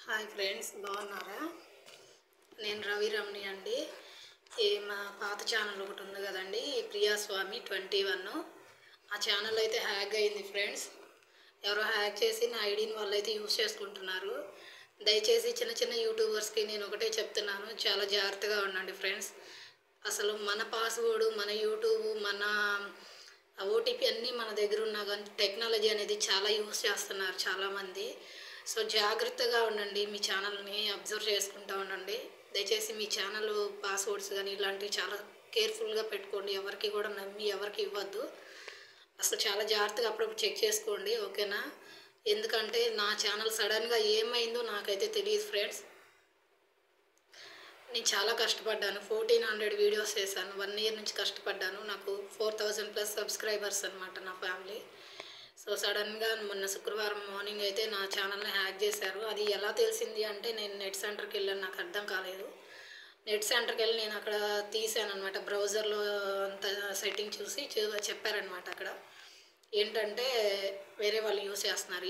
Hi friends, బాగున్నారా? నేను రవి రమణి అండి. మా పాత ఛానల్ ఒకటి ఉంది కదండి, ప్రియాస్వామి 21. ఆ ఛానల్ అయితే హ్యాక్ అయింది ఫ్రెండ్స్. ఎవరో హ్యాక్ చేసి నా ఐడిని వాళ్ళైతే యూజ్ చేసుకుంటున్నారు. దయచేసి చిన్న చిన్న యూట్యూబర్స్కి నేను ఒకటే చెప్తున్నాను, చాలా జాగ్రత్తగా ఉండండి ఫ్రెండ్స్. అసలు మన పాస్వర్డ్, మన యూట్యూబ్, మన ఓటీపీ అన్నీ మన దగ్గర ఉన్నా కానీ టెక్నాలజీ అనేది చాలా యూజ్ చేస్తున్నారు చాలామంది. సో జాగ్రత్తగా ఉండండి, మీ ఛానల్ని అబ్జర్వ్ చేసుకుంటూ ఉండండి. దయచేసి మీ ఛానల్ పాస్వర్డ్స్ కానీ ఇలాంటివి చాలా కేర్ఫుల్గా పెట్టుకోండి. ఎవరికి కూడా నమ్మి ఎవరికి ఇవ్వద్దు. అసలు చాలా జాగ్రత్తగా అప్పుడప్పుడు చెక్ చేసుకోండి, ఓకేనా? ఎందుకంటే నా ఛానల్ సడన్గా ఏమైందో నాకైతే తెలియదు ఫ్రెండ్స్. నేను చాలా కష్టపడ్డాను, 1400 వీడియోస్ చేశాను, 1 ఇయర్ నుంచి కష్టపడ్డాను. నాకు 4000+ సబ్స్క్రైబర్స్ అనమాట నా ఫ్యామిలీ. సో సడన్గా మొన్న శుక్రవారం మార్నింగ్ అయితే నా ఛానల్ని హ్యాక్ చేశారు. అది ఎలా తెలిసింది అంటే, నేను నెట్ సెంటర్కి వెళ్ళాను, నాకు అర్థం కాలేదు. నెట్ సెంటర్కి వెళ్ళి నేను అక్కడ తీసాను అనమాట, బ్రౌజర్లో అంత సెట్టింగ్ చూసి చెప్పారనమాట. అక్కడ ఏంటంటే వేరే వాళ్ళు యూస్ చేస్తున్నారు.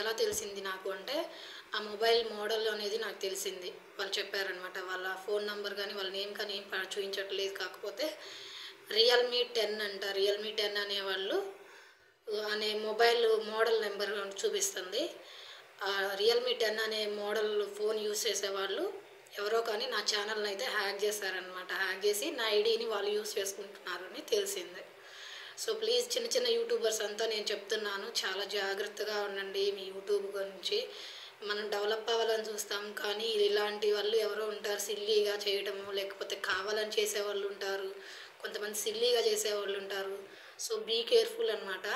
ఎలా తెలిసింది నాకు అంటే, ఆ మొబైల్ మోడల్ అనేది నాకు తెలిసింది. వాళ్ళు చెప్పారనమాట. వాళ్ళ ఫోన్ నెంబర్ కానీ వాళ్ళ నేమ్ కానీ ఏం చూపించట్లేదు. కాకపోతే రియల్మీ 10 అంట, రియల్మీ 10 అనేవాళ్ళు అనే మొబైల్ మోడల్ నెంబర్ చూపిస్తుంది. రియల్మీ 10 అనే మోడల్ ఫోన్ యూస్ చేసేవాళ్ళు ఎవరో కానీ నా ఛానల్ని అయితే హ్యాక్ చేశారనమాట. హ్యాక్ చేసి నా ఐడిని వాళ్ళు యూస్ చేసుకుంటున్నారు అని తెలిసింది. సో ప్లీజ్ చిన్న చిన్న యూట్యూబర్స్ అంతా నేను చెప్తున్నాను, చాలా జాగ్రత్తగా ఉండండి. మీ యూట్యూబ్ గురించి మనం డెవలప్ అవ్వాలని చూస్తాం, కానీ ఇలాంటి వాళ్ళు ఎవరో ఉంటారు సిల్లీగా చేయడము, లేకపోతే కావాలని చేసేవాళ్ళు ఉంటారు, కొంతమంది సిల్లీగా చేసేవాళ్ళు ఉంటారు. సో బీ కేర్ఫుల్ అనమాట.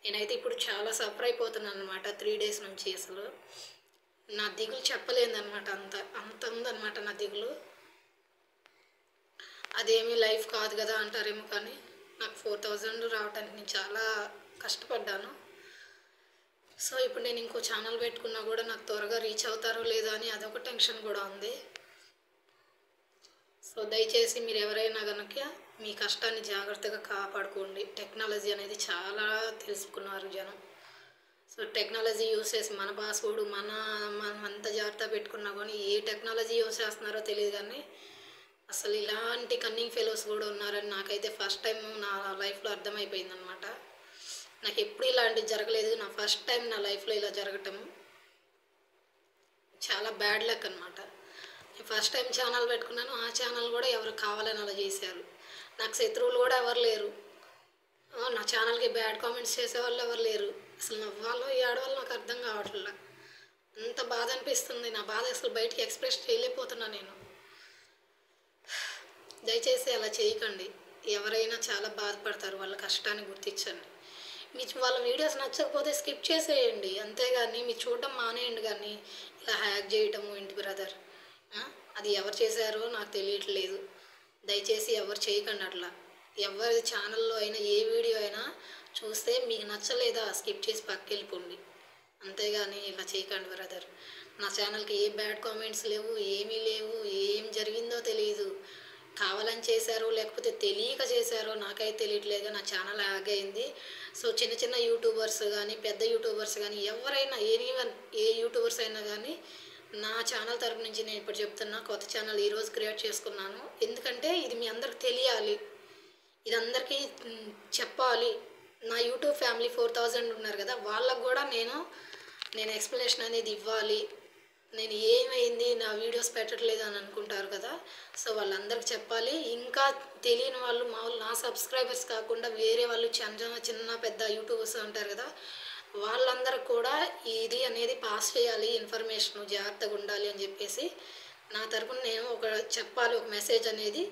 నేనైతే ఇప్పుడు చాలా సఫర్ అయిపోతున్నాను అనమాట 3 డేస్ నుంచి. అసలు నా దిగులు చెప్పలేదన్నమాట, అంత ఉందన్నమాట నా దిగులు. అదేమీ లైఫ్ కాదు కదా అంటారేమో, కానీ నాకు 4000 రావడానికి నేను చాలా కష్టపడ్డాను. సో ఇప్పుడు నేను ఇంకో ఛానల్ పెట్టుకున్నా కూడా నాకు త్వరగా రీచ్ అవుతారో లేదా అని అదొక టెన్షన్ కూడా ఉంది. సో దయచేసి మీరు ఎవరైనా కనుక మీ కష్టాన్ని జాగ్రత్తగా కాపాడుకోండి. టెక్నాలజీ అనేది చాలా తెలుసుకున్నారు జనం. సో టెక్నాలజీ యూస్ చేసి మన పాస్వర్డ్ మనం అంత జాగ్రత్త పెట్టుకున్నా కానీ ఏ టెక్నాలజీ యూస్ చేస్తున్నారో తెలియదు. కానీ అసలు ఇలాంటి కన్నింగ్ ఫెలోస్ కూడా ఉన్నారని నాకైతే ఫస్ట్ టైం నా లైఫ్లో అర్థమైపోయింది అనమాట. నాకు ఎప్పుడు ఇలాంటివి జరగలేదు, నా ఫస్ట్ టైం నా లైఫ్లో ఇలా జరగటం చాలా బ్యాడ్ లక్ అనమాట. నేను ఫస్ట్ టైం ఛానల్ పెట్టుకున్నాను, ఆ ఛానల్ కూడా ఎవరు కావాలని అలా చేశారు. నాకు శత్రువులు కూడా ఎవరు లేరు, నా ఛానల్కి బ్యాడ్ కామెంట్స్ చేసేవాళ్ళు ఎవరు లేరు. అసలు నవ్వాలో ఏడవాలో నాకు అర్థం కావట్లే. అంత బాధ అనిపిస్తుంది. నా బాధ అసలు బయటికి ఎక్స్ప్రెస్ చేయలేకపోతున్నా నేను. దయచేసి అలా చేయకండి. ఎవరైనా చాలా బాధపడతారు, వాళ్ళ కష్టాన్ని గుర్తించండి. వాళ్ళ వీడియోస్ నచ్చకపోతే స్కిప్ చేసేయండి, అంతేగాని మీరు చూడటం మానేయండి. కానీ ఇలా హ్యాక్ చేయటము ఏంటి బ్రదర్? అది ఎవరు చేశారో నాకు తెలియట్లేదు. దయచేసి ఎవరు చేయకండి అట్లా. ఎవరి ఛానల్లో అయినా ఏ వీడియో అయినా చూస్తే మీకు నచ్చలేదా స్కిప్ చేసి పక్కకి వెళ్ళిపోండి, అంతేగాని ఇలా చేయకండి బ్రదర్. నా ఛానల్కి ఏ బ్యాడ్ కామెంట్స్ లేవు, ఏమీ లేవు. ఏం జరిగిందో తెలియదు, కావాలని చేశారో లేకపోతే తెలియక చేశారో నాకైతే తెలియట్లేదు. నా ఛానల్ హ్యాక్ అయింది. సో చిన్న చిన్న యూట్యూబర్స్ కానీ పెద్ద యూట్యూబర్స్ కానీ ఎవరైనా ఏ యూట్యూబర్స్ అయినా కానీ నా ఛానల్ తరపు నుంచి నేను ఇప్పుడు చెప్తున్నా, కొత్త ఛానల్ ఈరోజు క్రియేట్ చేసుకున్నాను. ఎందుకంటే ఇది మీ అందరికి తెలియాలి, ఇది అందరికీ చెప్పాలి. నా యూట్యూబ్ ఫ్యామిలీ 4000 ఉన్నారు కదా, వాళ్ళకు కూడా నేను ఎక్స్ప్లెనేషన్ అనేది ఇవ్వాలి. నేను ఏమైంది నా వీడియోస్ పెట్టట్లేదు అని అనుకుంటారు కదా, సో వాళ్ళందరికీ చెప్పాలి. ఇంకా తెలియని వాళ్ళు మామూలు నా సబ్స్క్రైబర్స్ కాకుండా వేరే వాళ్ళు చిన్న పెద్ద యూట్యూబర్స్ ఉంటారు కదా, వాళ్ళందరూ కూడా ఇది అనేది పాస్ చేయాలి, ఇన్ఫర్మేషన్ జాగ్రత్తగా ఉండాలి అని చెప్పేసి నా తరపున నేను చెప్పాలి ఒక మెసేజ్ అనేది.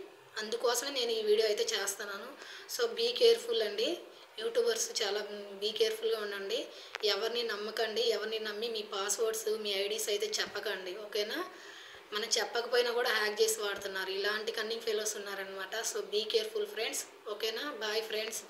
అందుకోసమే నేను ఈ వీడియో అయితే చేస్తున్నాను. సో బీ కేర్ఫుల్ అండి యూట్యూబర్స్, చాలా బీ కేర్ఫుల్గా ఉండండి. ఎవరిని నమ్మకండి, ఎవరిని నమ్మి మీ పాస్వర్డ్స్ మీ ఐడీస్ అయితే చెప్పకండి, ఓకేనా? మనం చెప్పకపోయినా కూడా హ్యాక్ చేసి వాడుతున్నారు, ఇలాంటి కన్నింగ్ ఫెలోస్ ఉన్నారనమాట. సో బీ కేర్ఫుల్ ఫ్రెండ్స్, ఓకేనా? Bye friends.